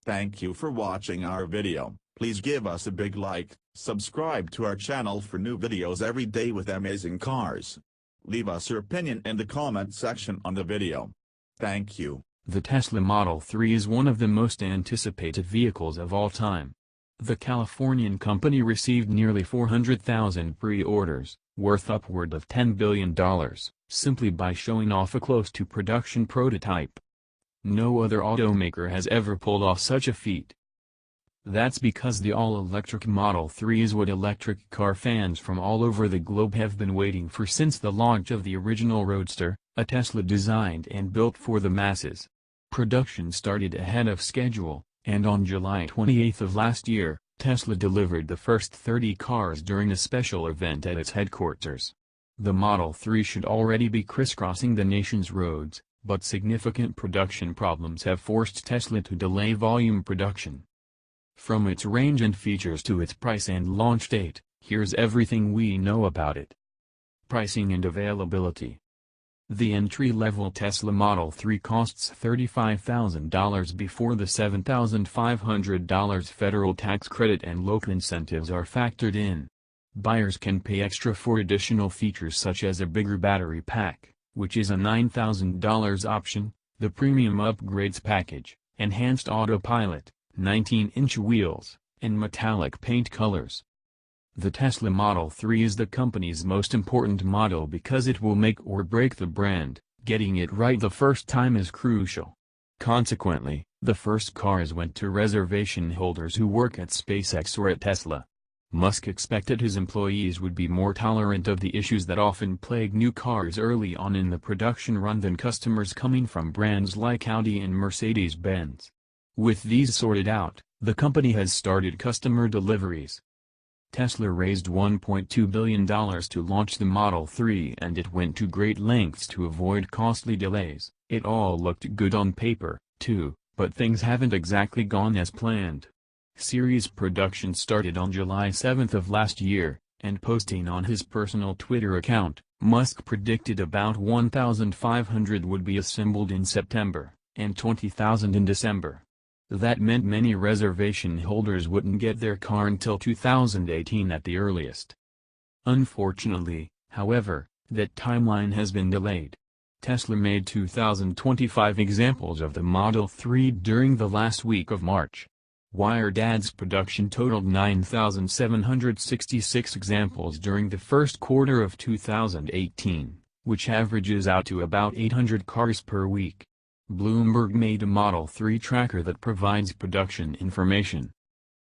Thank you for watching our video. Please give us a big like, subscribe to our channel for new videos every day with amazing cars. Leave us your opinion in the comment section on the video. Thank you. The Tesla Model 3 is one of the most anticipated vehicles of all time. The Californian company received nearly 400,000 pre-orders, worth upward of $10 billion, simply by showing off a close-to-production prototype. No other automaker has ever pulled off such a feat. That's because the all-electric Model 3 is what electric car fans from all over the globe have been waiting for since the launch of the original Roadster, a Tesla designed and built for the masses. Production started ahead of schedule, and on July 28 of last year, Tesla delivered the first 30 cars during a special event at its headquarters. The Model 3 should already be crisscrossing the nation's roads, but significant production problems have forced Tesla to delay volume production. From its range and features to its price and launch date, here's everything we know about it. Pricing and availability. The entry-level Tesla Model 3 costs $35,000 before the $7,500 federal tax credit and local incentives are factored in. Buyers can pay extra for additional features such as a bigger battery pack, which is a $9,000 option, the Premium Upgrades package, enhanced autopilot, 19-inch wheels, and metallic paint colors. The Tesla Model 3 is the company's most important model because it will make or break the brand. Getting it right the first time is crucial. Consequently, the first cars went to reservation holders who work at SpaceX or at Tesla. Musk expected his employees would be more tolerant of the issues that often plague new cars early on in the production run than customers coming from brands like Audi and Mercedes-Benz. With these sorted out, the company has started customer deliveries. Tesla raised $1.2 billion to launch the Model 3 and it went to great lengths to avoid costly delays. It all looked good on paper, too, but things haven't exactly gone as planned. Series production started on July 7 of last year, and posting on his personal Twitter account, Musk predicted about 1,500 would be assembled in September, and 20,000 in December. That meant many reservation holders wouldn't get their car until 2018 at the earliest. Unfortunately, however, that timeline has been delayed. Tesla made 2,025 examples of the Model 3 during the last week of March. Wired adds production totaled 9,766 examples during the first quarter of 2018, which averages out to about 800 cars per week. Bloomberg made a Model 3 tracker that provides production information.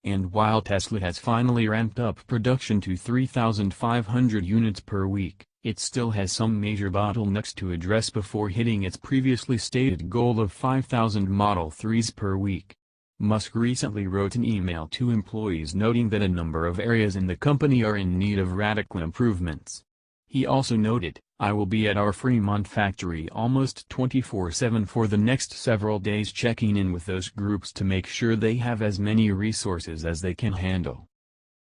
And while Tesla has finally ramped up production to 3,500 units per week, it still has some major bottlenecks to address before hitting its previously stated goal of 5,000 Model 3s per week. Musk recently wrote an email to employees noting that a number of areas in the company are in need of radical improvements. He also noted, "I will be at our Fremont factory almost 24/7 for the next several days checking in with those groups to make sure they have as many resources as they can handle."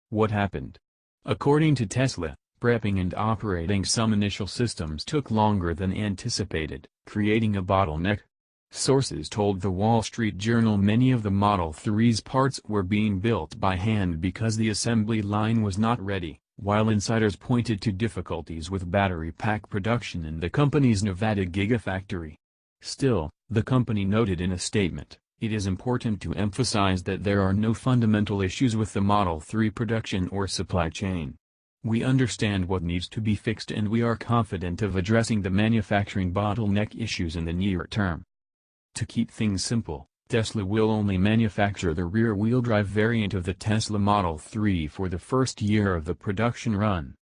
What happened? According to Tesla, prepping and operating some initial systems took longer than anticipated, creating a bottleneck. Sources told the Wall Street Journal many of the Model 3's parts were being built by hand because the assembly line was not ready, while insiders pointed to difficulties with battery pack production in the company's Nevada Gigafactory. Still, the company noted in a statement, "It is important to emphasize that there are no fundamental issues with the Model 3 production or supply chain. We understand what needs to be fixed and we are confident of addressing the manufacturing bottleneck issues in the near term." To keep things simple, Tesla will only manufacture the rear-wheel drive variant of the Tesla Model 3 for the first year of the production run.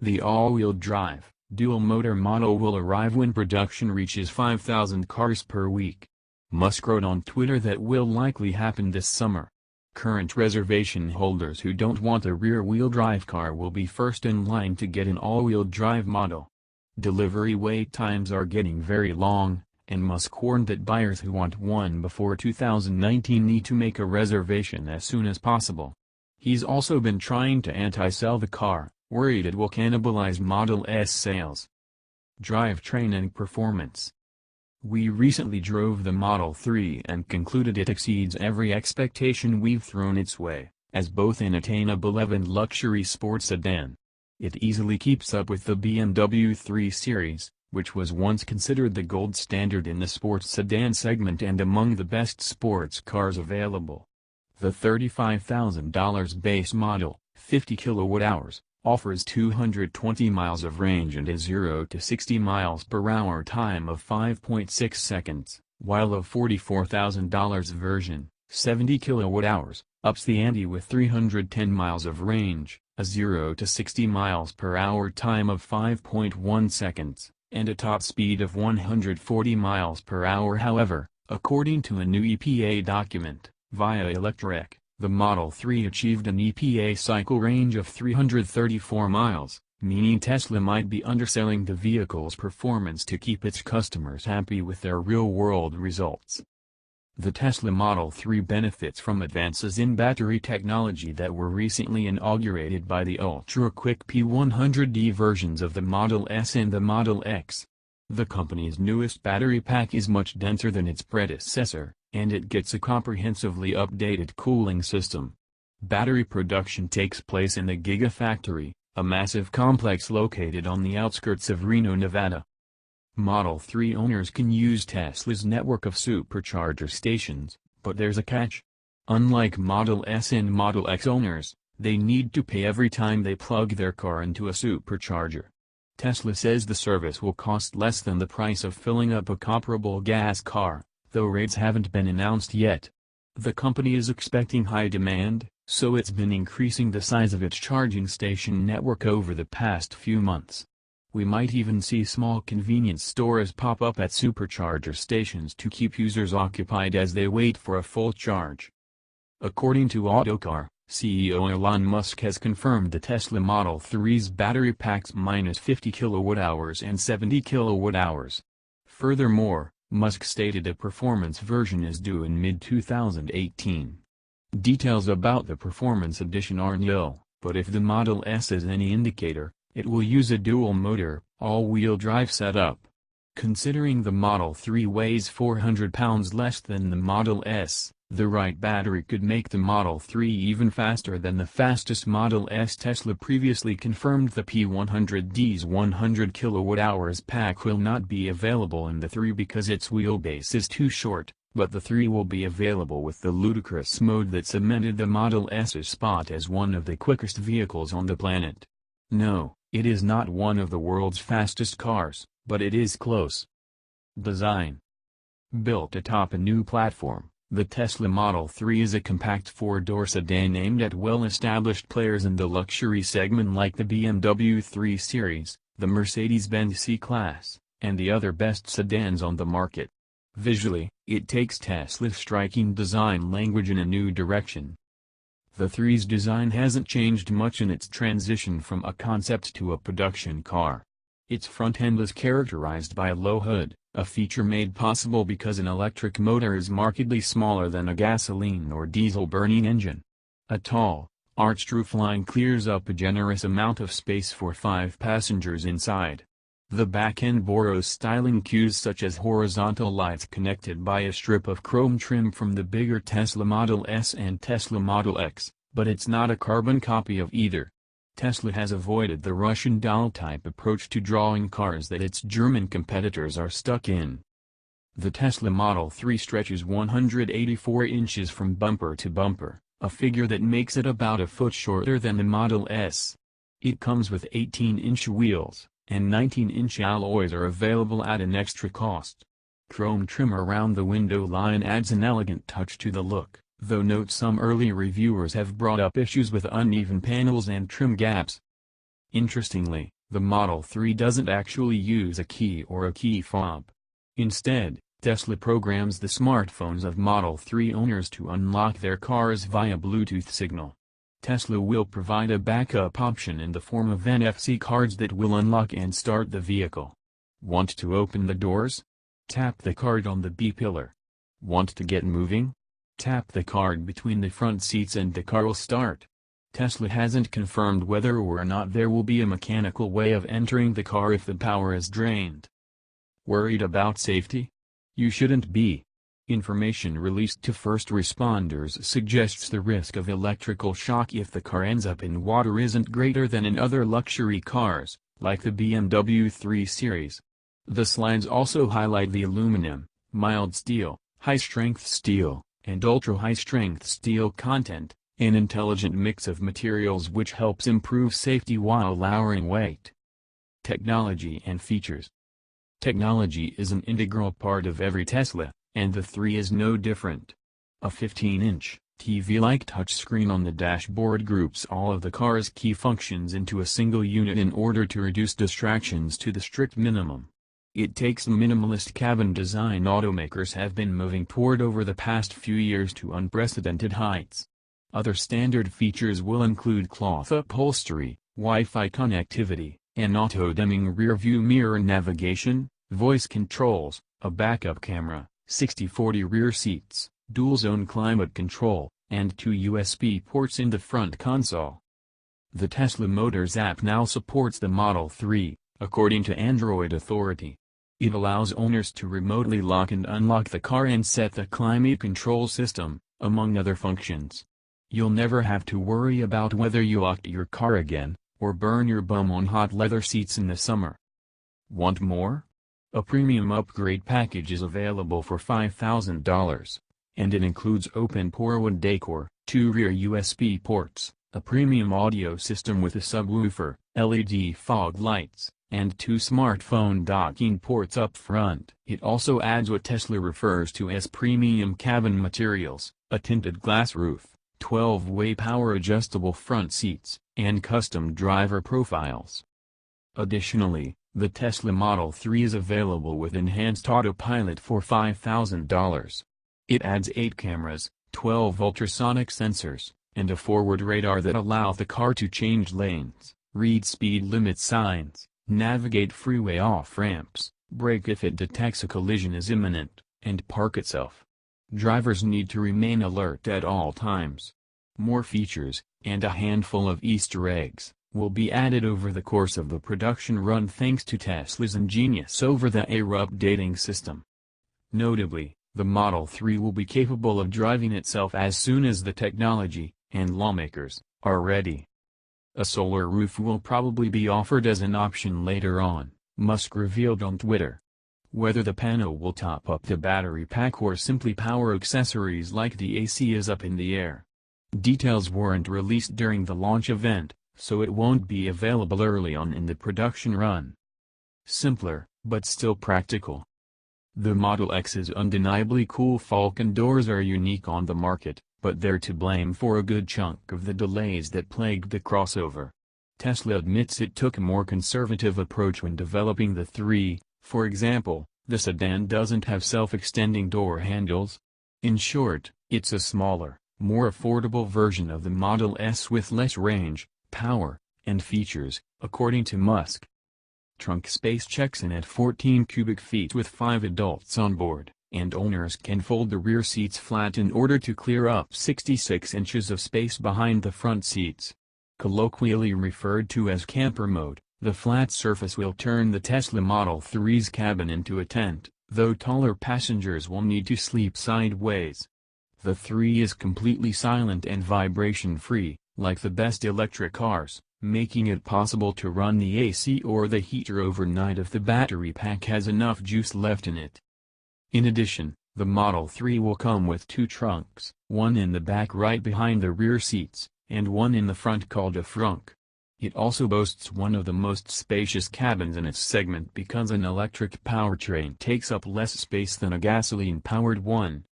The all-wheel drive, dual-motor model will arrive when production reaches 5,000 cars per week. Musk wrote on Twitter that will likely happen this summer. Current reservation holders who don't want a rear-wheel drive car will be first in line to get an all-wheel drive model. Delivery wait times are getting very long, and Musk warned that buyers who want one before 2019 need to make a reservation as soon as possible. He's also been trying to anti-sell the car, worried it will cannibalize Model S sales. Drivetrain and performance. We recently drove the Model 3 and concluded it exceeds every expectation we've thrown its way, as both an attainable and luxury sports sedan. It easily keeps up with the BMW 3 Series, which was once considered the gold standard in the sports sedan segment and among the best sports cars available. The $35,000 base model, 50 kWh, offers 220 miles of range and a 0 to 60 miles per hour time of 5.6 seconds, while a $44,000 version, 70 kWh, ups the ante with 310 miles of range, a 0 to 60 miles per hour time of 5.1 seconds, and a top speed of 140 miles per hour. However, according to a new EPA document, via Electrek, the Model 3 achieved an EPA cycle range of 334 miles, meaning Tesla might be underselling the vehicle's performance to keep its customers happy with their real-world results. The Tesla Model 3 benefits from advances in battery technology that were recently inaugurated by the ultra-quick P100D versions of the Model S and the Model X. The company's newest battery pack is much denser than its predecessor, and it gets a comprehensively updated cooling system. Battery production takes place in the Gigafactory, a massive complex located on the outskirts of Reno, Nevada. Model 3 owners can use Tesla's network of supercharger stations, but there's a catch. Unlike Model S and Model X owners, they need to pay every time they plug their car into a supercharger. Tesla says the service will cost less than the price of filling up a comparable gas car, though rates haven't been announced yet. The company is expecting high demand, so it's been increasing the size of its charging station network over the past few months. We might even see small convenience stores pop up at supercharger stations to keep users occupied as they wait for a full charge. According to Autocar, CEO Elon Musk has confirmed the Tesla Model 3's battery packs minus 50 kWh and 70 kWh. Furthermore, Musk stated a performance version is due in mid-2018. Details about the Performance Edition are nil, but if the Model S is any indicator, it will use a dual-motor, all-wheel drive setup. Considering the Model 3 weighs 400 pounds less than the Model S, the right battery could make the Model 3 even faster than the fastest Model S. Tesla previously confirmed the P100D's 100 kWh pack will not be available in the 3 because its wheelbase is too short, but the 3 will be available with the ludicrous mode that cemented the Model S's spot as one of the quickest vehicles on the planet. No, it is not one of the world's fastest cars, but it is close. Design. Built atop a new platform, the Tesla Model 3 is a compact four-door sedan aimed at well-established players in the luxury segment like the BMW 3 Series, the Mercedes-Benz C-Class, and the other best sedans on the market. Visually, it takes Tesla's striking design language in a new direction. The 3's design hasn't changed much in its transition from a concept to a production car. Its front end is characterized by a low hood, a feature made possible because an electric motor is markedly smaller than a gasoline or diesel-burning engine. A tall, arched roofline clears up a generous amount of space for 5 passengers inside. The back end borrows styling cues such as horizontal lights connected by a strip of chrome trim from the bigger Tesla Model S and Tesla Model X, but it's not a carbon copy of either. Tesla has avoided the Russian doll-type approach to drawing cars that its German competitors are stuck in. The Tesla Model 3 stretches 184 inches from bumper to bumper, a figure that makes it about a foot shorter than the Model S. It comes with 18-inch wheels, and 19-inch alloys are available at an extra cost. Chrome trim around the window line adds an elegant touch to the look, though note some early reviewers have brought up issues with uneven panels and trim gaps. Interestingly, the Model 3 doesn't actually use a key or a key fob. Instead, Tesla programs the smartphones of Model 3 owners to unlock their cars via Bluetooth signal. Tesla will provide a backup option in the form of NFC cards that will unlock and start the vehicle. Want to open the doors? Tap the card on the B-pillar. Want to get moving? Tap the card between the front seats and the car will start. Tesla hasn't confirmed whether or not there will be a mechanical way of entering the car if the power is drained. Worried about safety? You shouldn't be. Information released to first responders suggests the risk of electrical shock if the car ends up in water isn't greater than in other luxury cars, like the BMW 3 Series. The slides also highlight the aluminum, mild steel, high-strength steel, and ultra-high-strength steel content, an intelligent mix of materials which helps improve safety while lowering weight. Technology and features. Technology is an integral part of every Tesla, and the 3 is no different. A 15-inch, TV-like touchscreen on the dashboard groups all of the car's key functions into a single unit in order to reduce distractions to the strict minimum. It takes the minimalist cabin design automakers have been moving toward over the past few years to unprecedented heights. Other standard features will include cloth upholstery, Wi-Fi connectivity, an auto-dimming rear-view mirror navigation, voice controls, a backup camera, 60/40 rear seats, dual-zone climate control, and 2 USB ports in the front console. The Tesla Motors app now supports the Model 3, according to Android Authority. It allows owners to remotely lock and unlock the car and set the climate control system, among other functions. You'll never have to worry about whether you locked your car again, or burn your bum on hot leather seats in the summer. Want more? A premium upgrade package is available for $5,000, and it includes open pore wood decor, 2 rear USB ports, a premium audio system with a subwoofer, LED fog lights, and 2 smartphone docking ports up front. It also adds what Tesla refers to as premium cabin materials, a tinted glass roof, 12-way power-adjustable front seats, and custom driver profiles. Additionally, the Tesla Model 3 is available with enhanced autopilot for $5,000. It adds 8 cameras, 12 ultrasonic sensors, and a forward radar that allow the car to change lanes, read speed limit signs, navigate freeway off-ramps, brake if it detects a collision is imminent, and park itself. Drivers need to remain alert at all times. More features, and a handful of Easter eggs, will be added over the course of the production run thanks to Tesla's ingenious over-the-air updating system. Notably, the Model 3 will be capable of driving itself as soon as the technology, and lawmakers, are ready. A solar roof will probably be offered as an option later on, Musk revealed on Twitter. Whether the panel will top up the battery pack or simply power accessories like the AC is up in the air. Details weren't released during the launch event, so it won't be available early on in the production run. Simpler, but still practical. The Model X's undeniably cool Falcon doors are unique on the market, but they're to blame for a good chunk of the delays that plagued the crossover. Tesla admits it took a more conservative approach when developing the 3, for example, the sedan doesn't have self-extending door handles. In short, it's a smaller, more affordable version of the Model S with less range, power, and features, according to Musk. Trunk space checks in at 14 cubic feet with 5 adults on board, and owners can fold the rear seats flat in order to clear up 66 inches of space behind the front seats. Colloquially referred to as camper mode, the flat surface will turn the Tesla Model 3's cabin into a tent, though taller passengers will need to sleep sideways. The 3 is completely silent and vibration-free, like the best electric cars, making it possible to run the AC or the heater overnight if the battery pack has enough juice left in it. In addition, the Model 3 will come with 2 trunks, one in the back right behind the rear seats, and one in the front called a frunk. It also boasts one of the most spacious cabins in its segment because an electric powertrain takes up less space than a gasoline-powered one.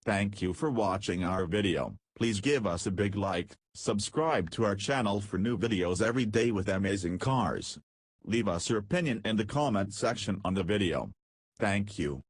Thank you for watching our video. Please give us a big like, subscribe to our channel for new videos every day with amazing cars. Leave us your opinion in the comment section on the video. Thank you.